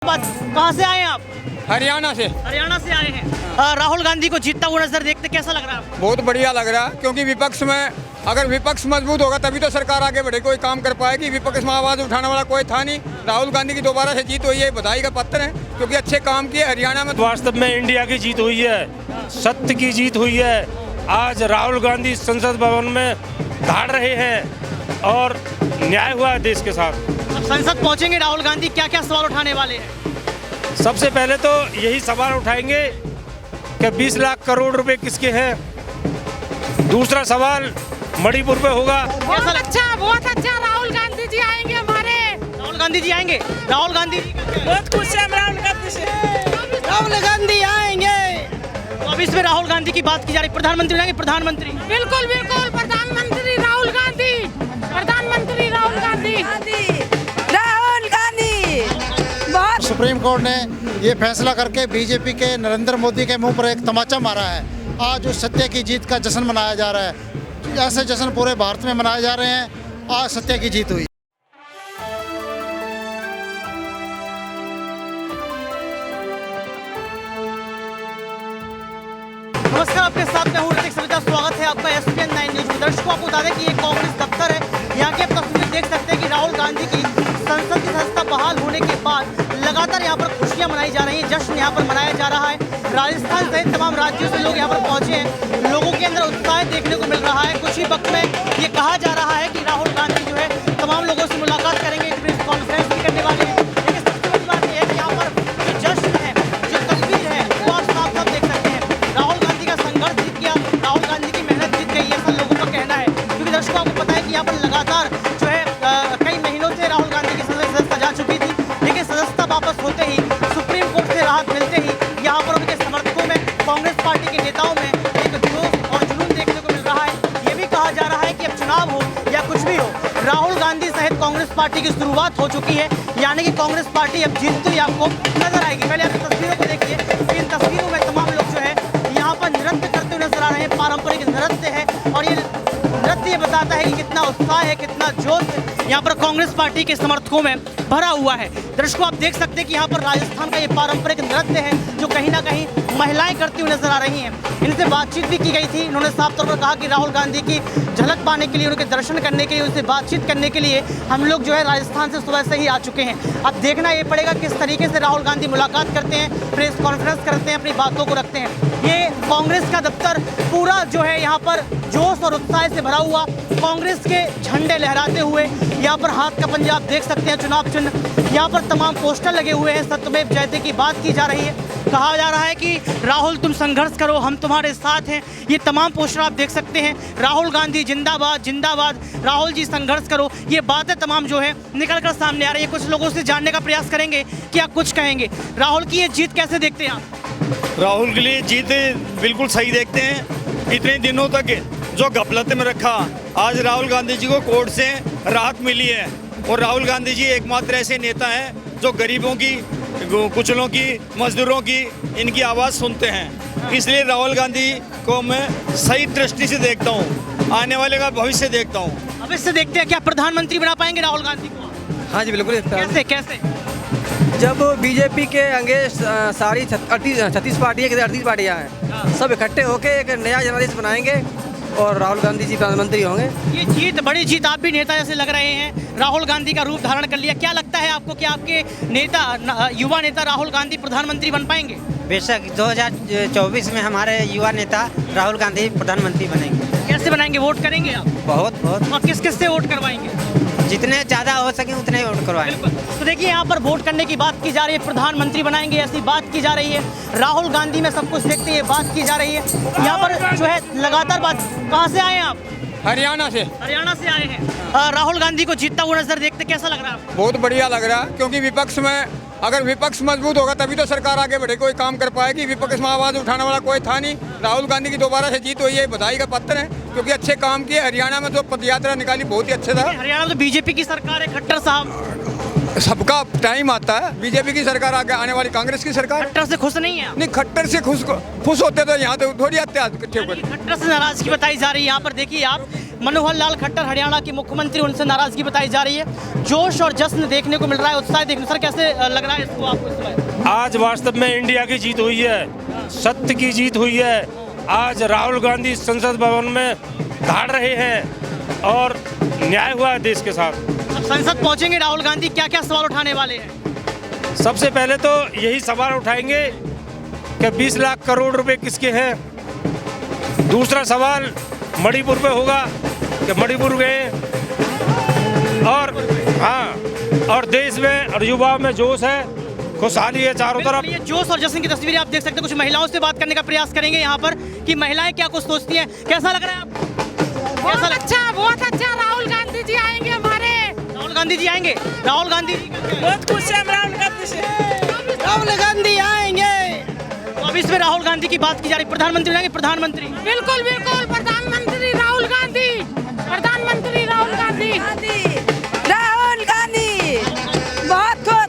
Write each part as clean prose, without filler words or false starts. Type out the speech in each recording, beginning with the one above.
कहाँ से आए हैं आप? हरियाणा से। हरियाणा से आए हैं। राहुल गांधी को जीतता हुआ नजर देखते कैसा लग रहा है आपको? बहुत बढ़िया लग रहा है, क्योंकि विपक्ष में अगर विपक्ष मजबूत होगा तभी तो सरकार आगे बढ़े, कोई काम कर पाएगी। विपक्ष में आवाज उठाने वाला कोई था नहीं। राहुल गांधी की दोबारा से जीत हुई है, बधाई का पत्र है, क्योंकि अच्छे काम किए हरियाणा में। वास्तव में इंडिया की जीत हुई है, सत्य की जीत हुई है। आज राहुल गांधी संसद भवन में धाड़ रहे हैं और न्याय हुआ है देश के साथ। अब संसद पहुंचेंगे राहुल गांधी, क्या क्या सवाल उठाने वाले हैं? सबसे पहले तो यही सवाल उठाएंगे कि 20 लाख करोड़ रुपए किसके हैं। दूसरा सवाल मणिपुर पे होगा। बहुत अच्छा राहुल गांधी जी आएंगे हमारे। राहुल गांधी जी आएंगे। राहुल गांधी जी बहुत खुश है राहुल गांधी आएंगे। तो अब इसमें राहुल गांधी की बात की जा रही, प्रधानमंत्री बनेंगे। प्रधानमंत्री बिल्कुल बिल्कुल प्रधानमंत्री राहुल गांधी, प्रधानमंत्री राहुल गांधी, राहुल गांधी। बहुत सुप्रीम कोर्ट ने ये फैसला करके बीजेपी के नरेंद्र मोदी के मुंह पर एक तमाचा मारा है। आज उस सत्य की जीत का जश्न मनाया जा रहा है। ऐसे जश्न पूरे भारत में मनाए जा रहे हैं। आज सत्य की जीत हुई। नमस्कार, आपके साथ मैं हूं ऋतिक सविता। स्वागत है आपका SPN 9 न्यूज में। दर्शकों, आपको बता दें कि ये कांग्रेस दफ्तर है। यहाँ की आप तस्वीर देख सकते हैं कि राहुल गांधी की संसद की सदस्यता बहाल होने के बाद लगातार यहाँ पर खुशियाँ मनाई जा रही हैं, जश्न यहाँ पर मनाया जा रहा है। राजस्थान सहित तमाम राज्यों से लोग यहाँ पर पहुंचे हैं। लोगों के अंदर उत्साह देखने को मिल रहा है। कुछ ही वक्त में ये कहा जा रहा है कि राहुल गांधी जो है तमाम लोगों से मुलाकात करेंगे, प्रेस कॉन्फ्रेंस भी करने वाले हैं। लेकिन सबसे बड़ी बात यह है कि यहाँ पर जो जश्न है, जो तस्वीर है, वो आप साफ साफ देख सकते हैं। राहुल गांधी का संघर्ष जीत गया, राहुल गांधी की मेहनत जीत गई, ऐसा लोगों का कहना है। क्योंकि दर्शकों, आपको पता है कि यहाँ पर लगातार जो है कई महीनों से राहुल गांधी की सदस्यता जा चुकी थी, लेकिन सदस्यता वापस होते ही, सुप्रीम कोर्ट से राहत मिलते ही यहाँ पर उनके समर्थकों में, कांग्रेस पार्टी के नेताओं में एक जोश और जुनून देखने को मिल रहा है। ये भी कहा जा रहा है कि अब चुनाव हो या कुछ भी हो, राहुल गांधी सहित कांग्रेस पार्टी की शुरुआत हो चुकी है। यानी कि कांग्रेस पार्टी अब जीतती हुई आपको नजर आएगी। पहले आप तस्वीरों को देखिए। इन तस्वीरों में तमाम लोग जो है यहाँ पर नृत्य करते हुए नजर आ रहे हैं। पारंपरिक नृत्य है और ये नृत्य बताता है कि कितना उत्साह है, कितना जोश यहाँ पर कांग्रेस पार्टी के समर्थकों में भरा हुआ है। दर्शकों, आप देख सकते हैं कि यहाँ पर राजस्थान का ये पारंपरिक नृत्य है जो कहीं ना कहीं महिलाएं करती हुई नजर आ रही हैं। इनसे बातचीत भी की गई थी। इन्होंने साफ तौर पर कहा कि राहुल गांधी की झलक पाने के लिए, उनके दर्शन करने के लिए, उनसे बातचीत करने के लिए हम लोग जो है राजस्थान से सुबह से ही आ चुके हैं। अब देखना ये पड़ेगा किस तरीके से राहुल गांधी मुलाकात करते हैं, प्रेस कॉन्फ्रेंस करते हैं, अपनी बातों को रखते हैं। ये कांग्रेस का दफ्तर पूरा जो है यहाँ पर जोश और उत्साह से भरा हुआ, कांग्रेस के झंडे लहराते हुए, यहाँ पर हाथ का पंजा आप देख सकते हैं, चुनाव चिन्ह, यहाँ पर तमाम पोस्टर लगे हुए हैं। सत्यमेव जयते की बात की जा रही है। कहा जा रहा है कि राहुल तुम संघर्ष करो, हम तुम्हारे साथ हैं। ये तमाम पोस्टर आप देख सकते हैं। राहुल गांधी जिंदाबाद, जिंदाबाद, राहुल जी संघर्ष करो, ये बातें तमाम जो है निकल कर सामने आ रही है। कुछ लोगों से जानने का प्रयास करेंगे, क्या कुछ कहेंगे। राहुल की ये जीत कैसे देखते हैं आप? राहुल के लिए जीत बिल्कुल सही देखते हैं। इतने दिनों तक जो गफलत में रखा, आज राहुल गांधी जी को कोर्ट से राहत मिली है। और राहुल गांधी जी एकमात्र ऐसे नेता हैं जो गरीबों की, कुचलों की, मजदूरों की, इनकी आवाज़ सुनते हैं। इसलिए राहुल गांधी को मैं सही दृष्टि से देखता हूँ, आने वाले का भविष्य देखता हूँ। अब इससे देखते हैं क्या प्रधानमंत्री बना पाएंगे राहुल गांधी को? हाँ जी बिल्कुल। कैसे कैसे? जब बीजेपी के अंगे सारी 36 पार्टियाँ, 38 पार्टियाँ हैं, सब इकट्ठे होकर एक नया जनादेश बनाएंगे और राहुल गांधी जी प्रधानमंत्री होंगे। ये जीत, बड़ी जीत, आप भी नेता जैसे लग रहे हैं, राहुल गांधी का रूप धारण कर लिया। क्या लगता है आपको कि आपके नेता, युवा नेता राहुल गांधी प्रधानमंत्री बन पाएंगे? बेशक 2024 में हमारे युवा नेता राहुल गांधी प्रधानमंत्री बनेंगे। कैसे बनाएंगे? वोट करेंगे आप? बहुत बहुत। और किस किस से वोट करवाएंगे? जितने ज़्यादा हो सके उतने वोट करवाएंगे। तो देखिए, यहाँ पर वोट करने की बात की जा रही है, प्रधानमंत्री बनाएंगे ऐसी बात की जा रही है। राहुल गांधी में सब कुछ देखते हैं, बात की जा रही है। यहाँ पर जो है लगातार बात। कहाँ से आए हैं आप? हरियाणा से। हरियाणा से आए हैं। राहुल गांधी को जीतता हुआ नजर देखते कैसा लग रहा है आपको? बहुत बढ़िया लग रहा है, क्योंकि विपक्ष में अगर विपक्ष मजबूत होगा तभी तो सरकार आगे बढ़े, कोई काम कर पाएगी। विपक्ष में आवाज उठाने वाला कोई था नहीं। राहुल गांधी की दोबारा से जीत हुई है, बधाई का पत्र है, क्योंकि अच्छे काम किए। हरियाणा में जो पदयात्रा निकाली बहुत ही अच्छा था। हरियाणा में तो बीजेपी की सरकार है, खट्टर साहब। सबका टाइम आता है। बीजेपी की सरकार आगे आने वाली कांग्रेस की सरकार। खट्टर से खुश नहीं है? नहीं, खट्टर से खुश होते तो यहाँ तो थोड़ी आते इकट्ठे होकर। खट्टर से नाराजगी बताई जा रही है। यहाँ पर देखिए आप मनोहर लाल खट्टर हरियाणा के मुख्यमंत्री, उनसे नाराजगी बताई जा रही है। जोश और जश्न देखने को मिल रहा है, उत्साह देखने। सर कैसे लग रहा है इसको आपको इस समय? आज वास्तव में इंडिया की जीत हुई है, सत्य की जीत हुई है। आज राहुल गांधी संसद भवन में धाड़ रहे हैं और न्याय हुआ है देश के साथ। अब संसद पहुंचेंगे राहुल गांधी, क्या क्या सवाल उठाने वाले हैं? सबसे पहले तो यही सवाल उठाएंगे कि 20 लाख करोड़ रुपए किसके हैं। दूसरा सवाल मणिपुर पे होगा कि मणिपुर गए, और हाँ, और देश में और युवाओं में जोश है, खुशहाली है चारों तरफ। ये जोश और जश्न की तस्वीरें आप देख सकते हैं। कुछ महिलाओं से बात करने का प्रयास करेंगे यहाँ पर कि महिलाएं क्या कुछ सोचती हैं। कैसा लग रहा है आपको? बहुत अच्छा। राहुल गांधी जी आएंगे हमारे। राहुल गांधी जी आएंगे? राहुल गांधी जी बहुत खुश है राहुल गांधी से। राहुल गांधी आएंगे। तो अब इसमें राहुल गांधी की बात की जा रही है। प्रधानमंत्री रहेंगे? प्रधानमंत्री बिल्कुल बिल्कुल, प्रधानमंत्री राहुल गांधी। प्रधानमंत्री राहुल गांधी। राहुल गांधी बहुत खुश।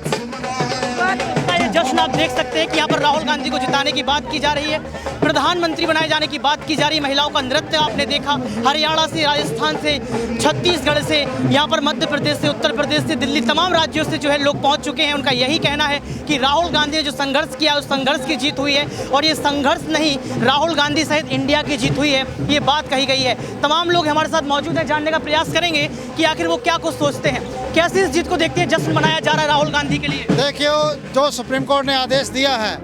ये जश्न आप देख सकते हैं कि यहाँ पर राहुल गांधी को जिताने की बात की जा रही है, प्रधानमंत्री बनाए जाने की बात की जा रही है। महिलाओं का नृत्य आपने देखा, हरियाणा से, राजस्थान से, छत्तीसगढ़ से, यहाँ पर मध्य प्रदेश से, उत्तर प्रदेश से, दिल्ली, तमाम राज्यों से जो है लोग पहुँच चुके हैं। उनका यही कहना है कि राहुल गांधी ने जो संघर्ष किया उस संघर्ष की जीत हुई है, और ये संघर्ष नहीं, राहुल गांधी सहित इंडिया की जीत हुई है, ये बात कही गई है। तमाम लोग हमारे साथ मौजूद हैं, जानने का प्रयास करेंगे कि आखिर वो क्या कुछ सोचते हैं, कैसे इस जीत को देखते हैं, जश्न मनाया जा रहा है राहुल गांधी के लिए। देखिए, जो सुप्रीम कोर्ट ने आदेश दिया है,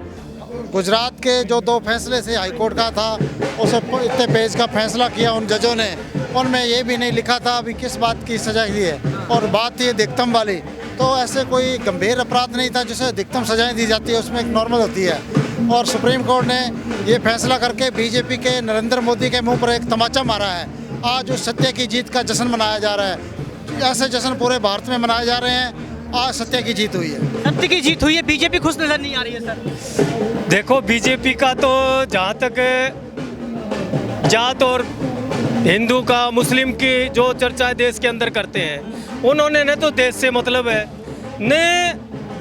गुजरात के जो 2 फैसले से हाई कोर्ट का था, उसे इतने पेज का फैसला किया उन जजों ने, उनमें ये भी नहीं लिखा था अभी किस बात की सजा दी है, और बात थी अधिकतम वाली। तो ऐसे कोई गंभीर अपराध नहीं था जिसे अधिकतम सजाएं दी जाती है, उसमें एक नॉर्मल होती है। और सुप्रीम कोर्ट ने ये फैसला करके बीजेपी के नरेंद्र मोदी के मुंह पर एक तमाचा मारा है। आज उस सत्य की जीत का जश्न मनाया जा रहा है। ऐसे जश्न पूरे भारत में मनाए जा रहे हैं। आज सत्य की जीत हुई है। सत्य की जीत हुई है। बीजेपी खुश नजर नहीं आ रही है सर। देखो, बीजेपी का तो जहाँ तक जात और हिंदू का मुस्लिम की जो चर्चा देश के अंदर करते हैं, उन्होंने न तो देश से मतलब है न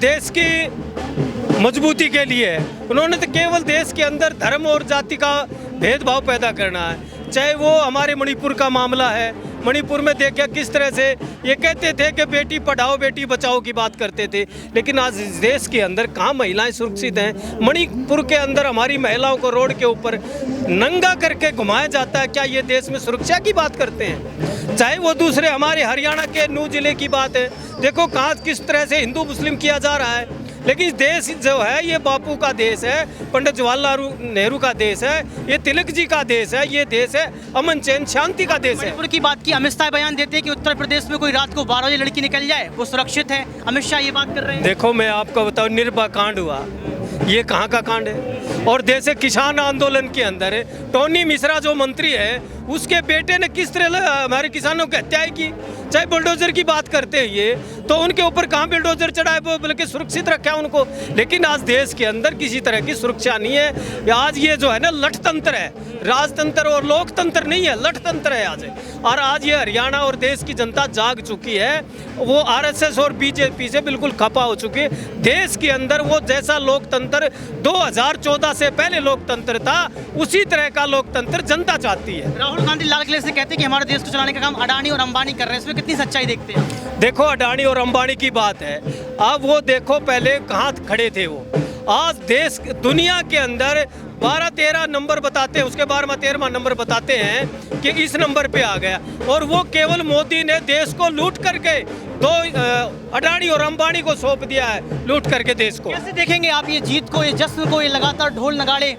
देश की मजबूती के लिए है। उन्होंने तो केवल देश के अंदर धर्म और जाति का भेदभाव पैदा करना है। चाहे वो हमारे मणिपुर का मामला है, मणिपुर में देखिए किस तरह से ये कहते थे कि बेटी पढ़ाओ बेटी बचाओ की बात करते थे, लेकिन आज देश के अंदर कहाँ महिलाएं सुरक्षित हैं। मणिपुर के अंदर हमारी महिलाओं को रोड के ऊपर नंगा करके घुमाया जाता है। क्या ये देश में सुरक्षा की बात करते हैं? चाहे वो दूसरे हमारे हरियाणा के नूह जिले की बात है, देखो कहाँ किस तरह से हिंदू मुस्लिम किया जा रहा है। लेकिन देश जो है ये बापू का देश है, पंडित जवाहरलाल नेहरू का देश है, ये तिलक जी का देश है, ये देश है अमन चैन शांति का देश है। मणिपुर की बात की, अमित शाह बयान देते हैं कि उत्तर प्रदेश में कोई रात को 12 बजे लड़की निकल जाए वो सुरक्षित है। अमित शाह ये बात कर रहे हैं। देखो, मैं आपको बताऊं, निर्भया कांड हुआ, ये कहाँ का कांड है? और जैसे किसान आंदोलन के अंदर टोनी मिश्रा जो मंत्री है, उसके बेटे ने किस तरह हमारे किसानों की हत्याएं की। चाहे बुलडोजर की बात करते हैं ये, तो उनके ऊपर कहाँ बुलडोजर चढ़ाए, वो बल्कि सुरक्षित रखा उनको। लेकिन आज देश के अंदर किसी तरह की सुरक्षा नहीं है। आज ये जो है ना लठतंत्र है, राजतंत्र और लोकतंत्र नहीं है, लठतंत्र है आज। और आज ये हरियाणा और देश की जनता जाग चुकी है, वो आरएसएस और बीजेपी से बिल्कुल खपा हो चुकी है। देश के अंदर वो जैसा लोकतंत्र 2014 से पहले लोकतंत्र था, उसी तरह का लोकतंत्र जनता चाहती है। राहुल गांधी लाल किले से कहते हैं कि हमारे देश को चलाने का काम अडानी और अंबानी कर रहे हैं, इसमें कितनी सच्चाई देखते हैं? देखो, अडानी और अंबानी की बात है, अब वो देखो पहले कहाँ खड़े थे वो। आज देश दुनिया के अंदर 12-13 नंबर बताते हैं, उसके बाद में 13वां नंबर बताते हैं कि इस नंबर पे आ गया। और वो केवल मोदी ने देश को लूट करके अडानी और अंबानी को सौंप दिया है, लूट करके देश को। कैसे देखेंगे आप ये जीत को, ये जश्न को, ये लगातार ढोल नगाड़े?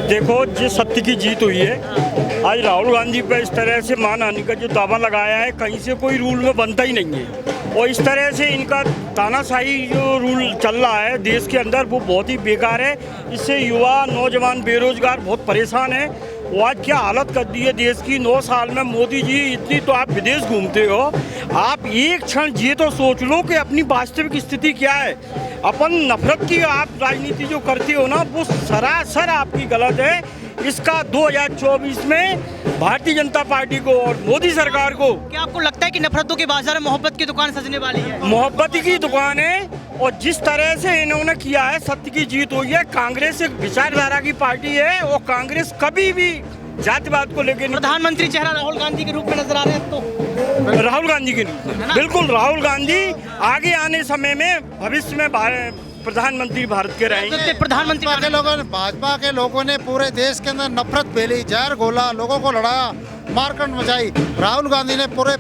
देखो, ये सत्य की जीत हुई है। आज राहुल गांधी पर इस तरह से मानहानि का जो दावा लगाया है, कहीं से कोई रूल में बनता ही नहीं है। और इस तरह से इनका तानाशाही जो रूल चल रहा है देश के अंदर, वो बहुत ही बेकार है। इससे युवा, नौजवान, बेरोजगार बहुत परेशान है। वो आज क्या हालत कर दी है देश की। 9 साल में मोदी जी इतनी तो आप विदेश घूमते हो, आप एक क्षण ये तो सोच लो कि अपनी वास्तविक स्थिति क्या है। अपन नफरत की आप राजनीति जो करते हो ना, वो सरासर आपकी गलत है। इसका 2024 में भारतीय जनता पार्टी को और मोदी सरकार को, क्या आपको लगता है कि नफरतों के बाजार में मोहब्बत की दुकान सजने वाली है? मोहब्बत की दुकान है। और जिस तरह से इन्होंने किया है, सत्य की जीत हुई है। कांग्रेस एक विचारधारा की पार्टी है और कांग्रेस कभी भी जातिवाद को लेके नहीं। प्रधानमंत्री चेहरा राहुल गांधी के रूप में नजर आ रहे हैं तो राहुल गांधी के रूप में बिल्कुल राहुल गांधी आगे आने समय में भविष्य में प्रधानमंत्री भारत के रहेंगे। प्रधानमंत्री भाजपा के लोगों ने पूरे देश के अंदर नफरत फैली, जहर घोला, लोगों को लड़ाया, मारकाट मचाई। राहुल गांधी ने पूरे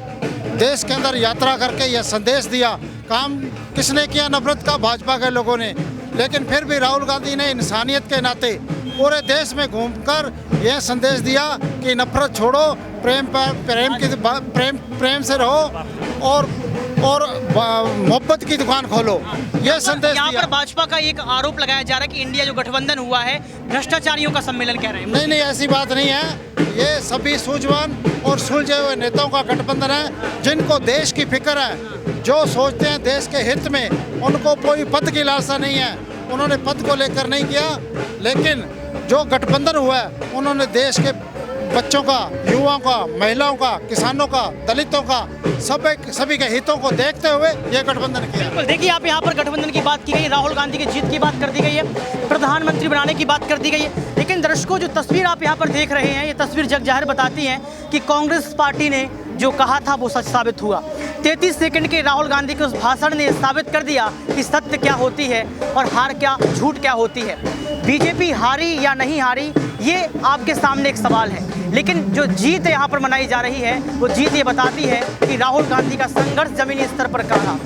देश के अंदर यात्रा करके यह संदेश दिया। काम किसने किया नफरत का? भाजपा के लोगों ने। लेकिन फिर भी राहुल गांधी ने इंसानियत के नाते पूरे देश में घूमकर यह संदेश दिया कि नफरत छोड़ो, प्रेम से रहो और मोहब्बत की दुकान खोलो। यह संदेश यहाँ दिया। पर भाजपा का एक आरोप लगाया जा रहा है कि इंडिया जो गठबंधन हुआ है भ्रष्टाचारियों का सम्मेलन कह रहे हैं। नहीं, ऐसी बात नहीं है। ये सभी सूझवान और सुलझे हुए नेताओं का गठबंधन है, जिनको देश की फिक्र है, जो सोचते हैं देश के हित में। उनको कोई पद की लालसा नहीं है, उन्होंने पद को लेकर नहीं किया। लेकिन जो गठबंधन हुआ है उन्होंने देश के बच्चों का, युवाओं का, महिलाओं का, किसानों का, दलितों का, सभी के हितों को देखते हुए यह गठबंधन किया। देखिए, आप यहाँ पर गठबंधन की बात की गई, राहुल गांधी की जीत की बात कर दी गई है, प्रधानमंत्री बनाने की बात कर दी गई है। लेकिन दर्शकों, जो तस्वीर आप यहाँ पर देख रहे हैं, ये तस्वीर जग जाहिर बताती है कि कांग्रेस पार्टी ने जो कहा था वो सच साबित हुआ। 33 सेकंड के राहुल गांधी के उस भाषण ने साबित कर दिया कि सत्य क्या होती है और हार क्या, झूठ क्या होती है। बीजेपी हारी या नहीं हारी, ये आपके सामने एक सवाल है। लेकिन जो जीत यहाँ पर मनाई जा रही है वो जीत ये बताती है कि राहुल गांधी का संघर्ष जमीनी स्तर पर रहा।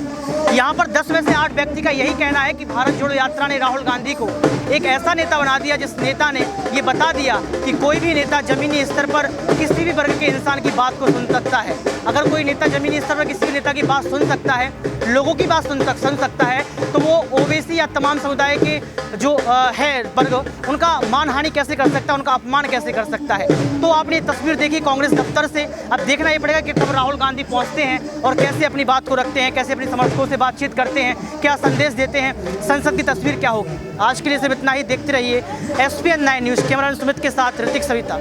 यहाँ पर 10 में से 8 व्यक्ति का यही कहना है कि भारत जोड़ो यात्रा ने राहुल गांधी को एक ऐसा नेता बना दिया जिस नेता ने ये बता दिया कि कोई भी नेता जमीनी स्तर पर किसी भी वर्ग के इंसान की बात को सुन सकता है। अगर कोई नेता जमीनी स्तर पर किसी भी नेता की बात सुन सकता है, लोगों की बात सुन सकता है, तो वो ओबीसी या तमाम समुदाय के जो है वर्ग, उनका मानहानि कैसे कर सकता है, उनका अपमान कैसे कर सकता है। तो आपने तस्वीर देखी कांग्रेस दफ्तर से। अब देखना ये पड़ेगा कि कब राहुल गांधी पहुंचते हैं और कैसे अपनी बात को रखते हैं, कैसे अपने समर्थकों से बातचीत करते हैं, क्या संदेश देते हैं, संसद की तस्वीर क्या होगी। आज के लिए सिर्फ इतना ही। देखते रहिए SPN 9 न्यूज़। कैमरा सुमित के साथ ऋतिक सविता।